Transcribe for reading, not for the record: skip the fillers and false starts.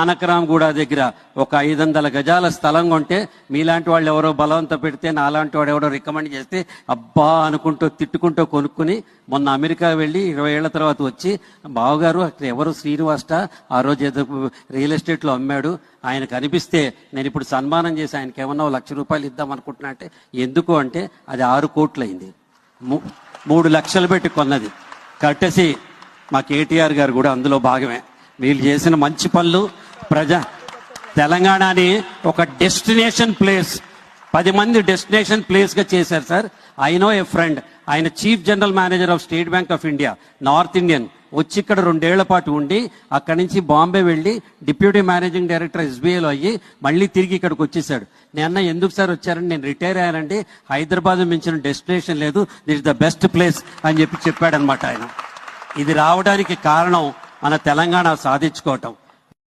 ఆనకరాంగూడ దగ్గర ఒక 500 గజాల స్థలం కొంటే మీలాంటి వాళ్ళు ఎవరో బలవంత పెడితే నాలాంటి వాడు ఎవరో రికమెండ్ చేస్తే అబ్బా అనుకుంటూ తిట్టుకుంటూ కొనుక్కుని మొన్న అమెరికా వెళ్ళి 20 ఏళ్ల తర్వాత వచ్చి బావగారు అక్కడ ఎవరు శ్రీనివాస ఆ రోజు ఏదో రియల్ ఎస్టేట్లో అమ్మాడు, ఆయన కనిపిస్తే నేను ఇప్పుడు సన్మానం చేసి ఆయనకి ఏమన్నా ₹1,00,000 ఇద్దాం అనుకుంటున్నా అంటే ఎందుకు అంటే అది 6 కోట్లు అయింది. 3 లక్షలు పెట్టి కొన్నది. కట్టేసి మా కేటీఆర్ గారు కూడా అందులో భాగమే. వీళ్ళు చేసిన మంచి పనులు తెలంగాణని ఒక డెస్టినేషన్ ప్లేస్ 10 మంది డెస్టినేషన్ ప్లేస్ గా చేశారు sir. I know a friend, ఆయన chief general manager of State Bank of India, north Indian, వచ్చి ఇక్కడ 2 ఏళ్ల పాటు ఉండి అక్కడి నుంచి బాంబే వెళ్ళి డిప్యూటీ మేనేజింగ్ డైరెక్టర్ ఎస్బీఐలో అయ్యి మళ్ళీ తిరిగి ఇక్కడికి వచ్చేసాడు. నేను ఎందుకు సార్ వచ్చారని, నేను రిటైర్ అయ్యానండి, హైదరాబాద్ మించిన డెస్టినేషన్ లేదు, this is the best place అని చెప్పాడనమాట ఆయన. ఇది రావడానికి కారణం మన తెలంగాణ సాధించుకోవటం.